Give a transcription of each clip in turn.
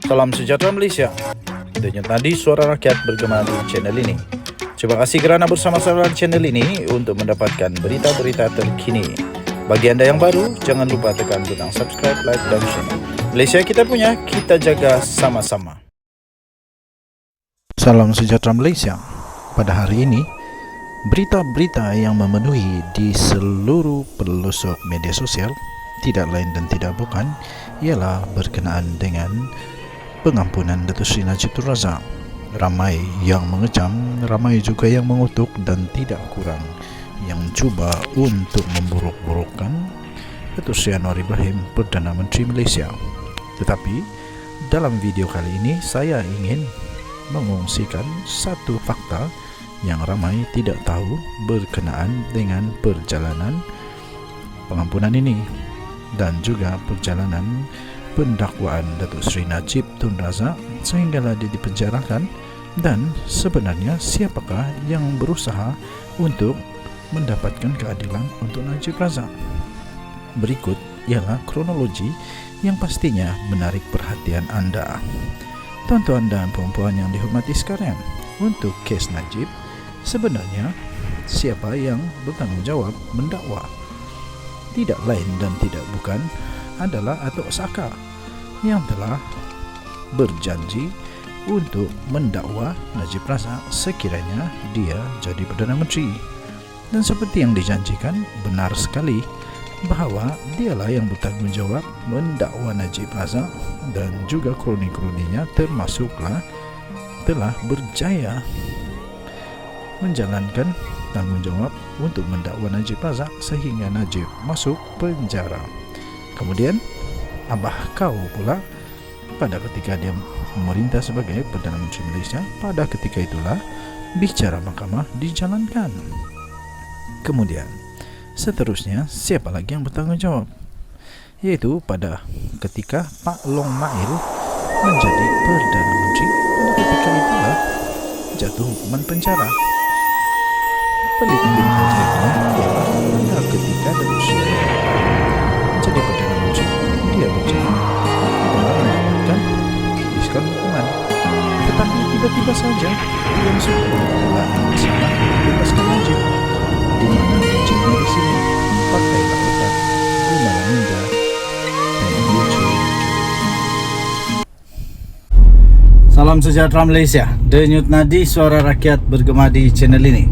Salam sejahtera Malaysia. Denyut nadi suara rakyat bergema di channel ini. Terima kasih kerana bersama-sama di channel ini untuk mendapatkan berita-berita terkini. Bagi anda yang baru, jangan lupa tekan butang subscribe, like dan share. Malaysia kita punya, kita jaga sama-sama. Salam sejahtera Malaysia. Pada hari ini, berita-berita yang memenuhi di seluruh pelosok media sosial tidak lain dan tidak bukan ialah berkenaan dengan pengampunan Datuk Seri Najib Tun Razak. Ramai yang mengecam, ramai juga yang mengutuk dan tidak kurang yang cuba untuk memburuk-burukkan Datuk Seri Anwar Ibrahim, Perdana Menteri Malaysia. Tetapi dalam video kali ini saya ingin mengungsikan satu fakta yang ramai tidak tahu berkenaan dengan perjalanan pengampunan ini dan juga perjalanan pendakwaan Datuk Seri Najib Tun Razak sehinggalah dia dipenjarakan, dan sebenarnya siapakah yang berusaha untuk mendapatkan keadilan untuk Najib Razak. Berikut ialah kronologi yang pastinya menarik perhatian anda. Tuan-tuan dan puan-puan yang dihormati sekalian, untuk kes Najib, sebenarnya siapa yang bertanggungjawab mendakwa? Tidak lain dan tidak bukan adalah Atok Saka yang telah berjanji untuk mendakwa Najib Razak sekiranya dia jadi Perdana Menteri. Dan seperti yang dijanjikan, benar sekali bahawa dialah yang bertanggungjawab mendakwa Najib Razak, dan juga kroni-kroninya termasuklah telah berjaya menjalankan tanggungjawab untuk mendakwa Najib Razak sehingga Najib masuk penjara. Kemudian Abah Kau pula pada ketika dia memerintah sebagai Perdana Menteri Malaysia, pada ketika itulah bicara mahkamah dijalankan. Kemudian seterusnya siapa lagi yang bertanggungjawab? Yaitu pada ketika Pak Long Mail menjadi Perdana Menteri, pada ketika itulah jatuh hukuman penjara. Pelik-pelik saja ialah pada ketika Datuk Seri menjadi Perdana Menteri, dia berjanji dalam mendapatkan diskon hukuman, tetapi tiba-tiba saja dia sudah bersama bebaskan Najib. Di mana Najibnya di sini pakai lakukan guna Linda dan lucu. Salam sejahtera Malaysia. Denyut nadi suara rakyat bergema di channel ini.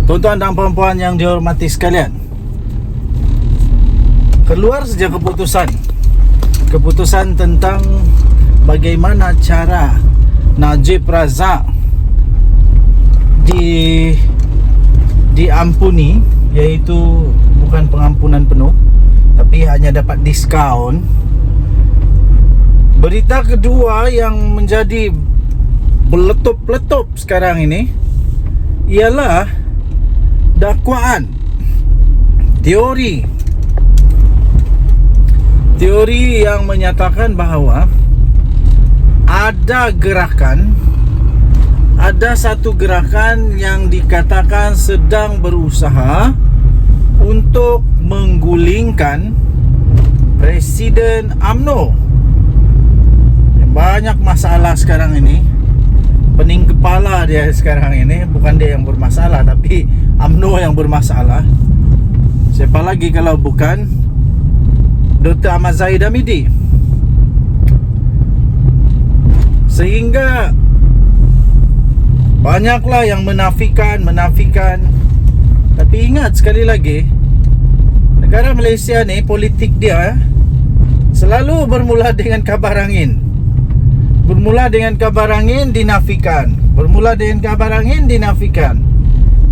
Tuan-tuan dan puan-puan yang dihormati sekalian, keluar saja keputusan tentang bagaimana cara Najib Razak diampuni, yaitu bukan pengampunan penuh tapi hanya dapat diskaun. Berita kedua yang menjadi beletup-letup sekarang ini ialah dakwaan, teori yang menyatakan bahawa ada satu gerakan yang dikatakan sedang berusaha untuk menggulingkan Presiden UMNO. Banyak masalah sekarang ini, pening kepala dia sekarang ini. Bukan dia yang bermasalah, tapi UMNO yang bermasalah. Siapa lagi kalau bukan Dr. Ahmad Zahid Hamidi. Sehingga banyaklah yang menafikan. Tapi ingat sekali lagi, negara Malaysia ni politik dia selalu bermula dengan kabar angin. Bermula dengan kabar angin dinafikan.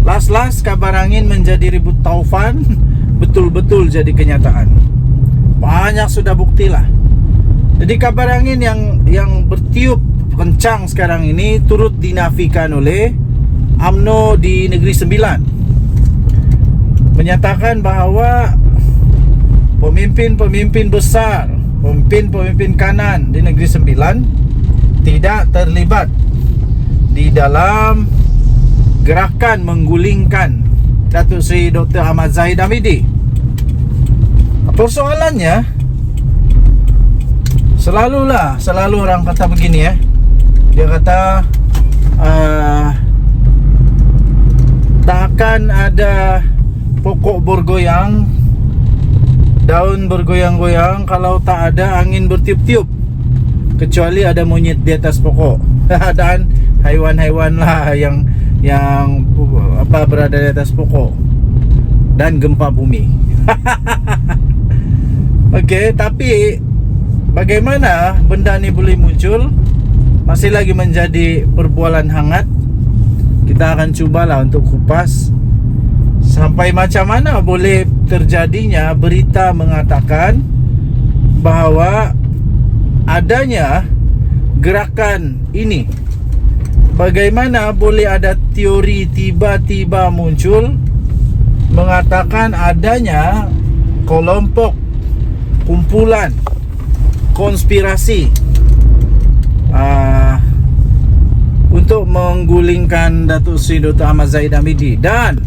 Last kabar angin menjadi ribut taufan, betul-betul jadi kenyataan. Banyak sudah buktilah. Jadi kabar angin yang bertiup kencang sekarang ini turut dinafikan oleh UMNO di Negeri Sembilan. Menyatakan bahawa pemimpin besar, pemimpin kanan di Negeri Sembilan tidak terlibat di dalam gerakan menggulingkan Datuk Seri Dr. Ahmad Zahid Hamidi. Persoalannya, Selalu orang kata begini ya. Dia kata takkan ada pokok bergoyang, daun bergoyang-goyang kalau tak ada angin bertiup-tiup, kecuali ada monyet di atas pokok dan haiwan-haiwan lah yang berada di atas pokok, dan gempa bumi. Okey, tapi bagaimana benda ni boleh muncul? Masih lagi menjadi perbualan hangat. Kita akan cubalah untuk kupas sampai macam mana boleh terjadinya berita mengatakan bahawa adanya gerakan ini. Bagaimana boleh ada teori tiba-tiba muncul mengatakan adanya kelompok, kumpulan konspirasi untuk menggulingkan Datuk Seri Dr. Ahmad Zahid Hamidi. Dan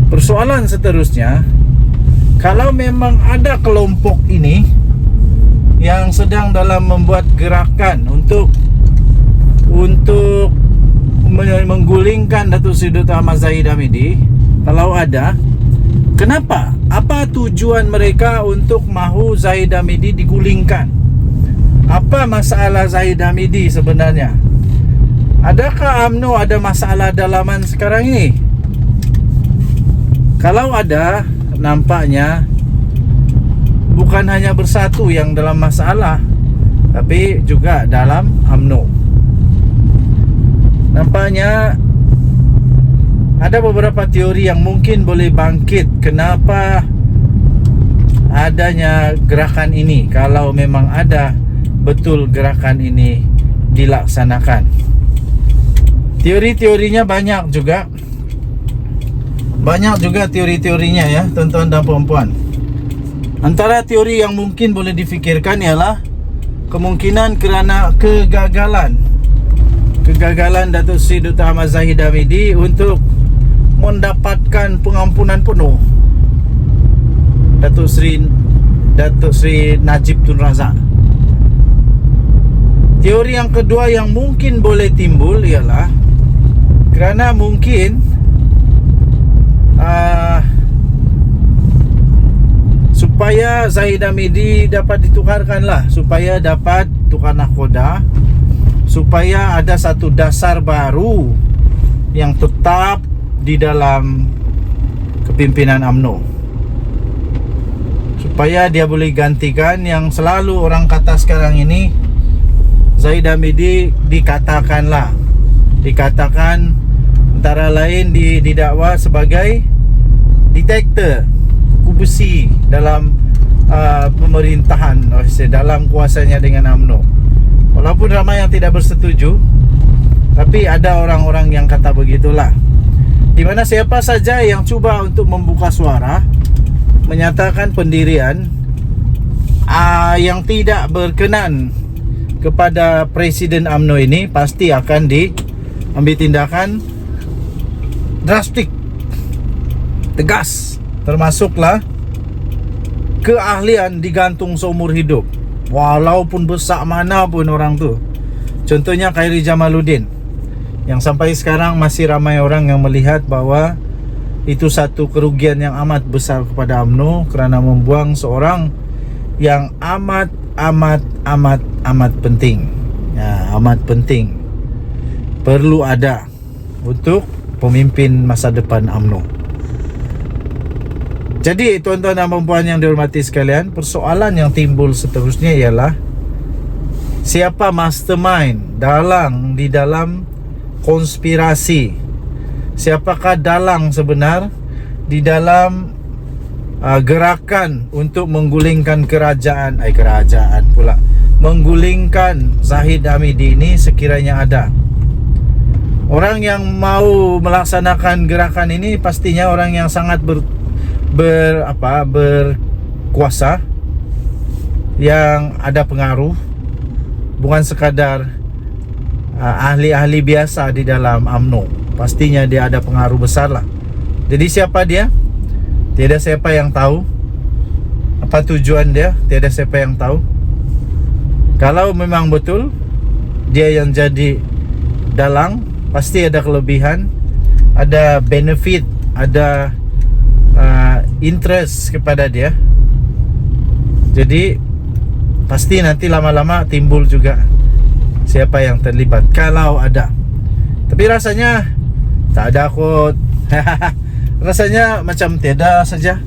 persoalan seterusnya, kalau memang ada kelompok ini yang sedang dalam membuat gerakan untuk menggulingkan Datuk Seri Dr. Ahmad Zahid Hamidi, kalau ada, kenapa? Apa tujuan mereka untuk mahu Zahid Hamidi digulingkan? Apa masalah Zahid Hamidi sebenarnya? Adakah UMNO ada masalah dalaman sekarang ini? Kalau ada, nampaknya bukan hanya bersatu yang dalam masalah, tapi juga dalam UMNO. Nampaknya ada beberapa teori yang mungkin boleh bangkit kenapa adanya gerakan ini, kalau memang ada betul gerakan ini dilaksanakan. Teori-teorinya banyak juga teori-teorinya ya, tuan-tuan dan puan-puan. Antara teori yang mungkin boleh difikirkan ialah kemungkinan kerana kegagalan Datuk Seri Dr. Ahmad Zahid Hamidi untuk mendapatkan pengampunan penuh Datuk Seri Najib Tun Razak. Teori yang kedua yang mungkin boleh timbul ialah kerana mungkin supaya Zahid Hamidi dapat ditukarkanlah, supaya dapat tukar nahkoda, supaya ada satu dasar baru yang tetap di dalam kepimpinan UMNO, supaya dia boleh gantikan yang selalu orang kata sekarang ini. Zahid Hamidi dikatakan antara lain didakwa sebagai detektor kuku besi dalam pemerintahan, dalam kuasanya dengan UMNO. Walaupun ramai yang tidak bersetuju, tapi ada orang-orang yang kata begitulah. Di mana siapa saja yang cuba untuk membuka suara, menyatakan pendirian yang tidak berkenan kepada Presiden UMNO ini, pasti akan diambil tindakan drastik, tegas. Termasuklah keahlian digantung seumur hidup, walaupun besar mana pun orang tu. Contohnya Khairi Jamaluddin, yang sampai sekarang masih ramai orang yang melihat bahawa itu satu kerugian yang amat besar kepada UMNO kerana membuang seorang yang amat penting. Ya, amat penting. Perlu ada untuk pemimpin masa depan UMNO. Jadi tuan-tuan dan puan-puan yang dihormati sekalian, persoalan yang timbul seterusnya ialah siapa mastermind di dalam konspirasi? Siapakah dalang sebenar di dalam gerakan untuk menggulingkan menggulingkan Zahid Hamidi ini? Sekiranya ada orang yang mau melaksanakan gerakan ini, pastinya orang yang sangat berkuasa, yang ada pengaruh, bukan sekadar ahli-ahli biasa di dalam UMNO. Pastinya dia ada pengaruh besar lah. Jadi siapa dia? Tiada siapa yang tahu. Apa tujuan dia? Tiada siapa yang tahu. Kalau memang betul dia yang jadi dalang, pasti ada kelebihan, ada benefit, ada interest kepada dia. Jadi pasti nanti lama-lama timbul juga siapa yang terlibat kalau ada. Tapi rasanya tak ada kot. Rasanya macam tiada saja.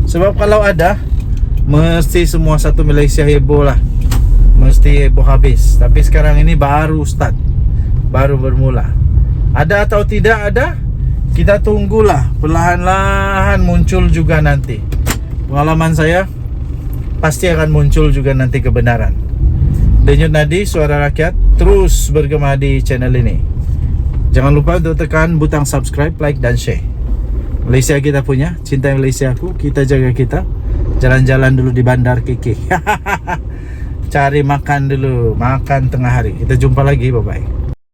Sebab kalau ada, mesti semua satu Malaysia heboh lah, mesti heboh habis. Tapi sekarang ini baru start, baru bermula. Ada atau tidak ada, kita tunggulah. Perlahan-lahan muncul juga nanti. Pengalaman saya, pasti akan muncul juga nanti kebenaran. Denyut Nadi Suara Rakyat terus bergema di channel ini. Jangan lupa untuk tekan butang subscribe, like dan share. Malaysia kita punya, cinta Malaysia aku, kita jaga kita. Jalan-jalan dulu di Bandar KK. Cari makan dulu, makan tengah hari. Kita jumpa lagi, bye-bye.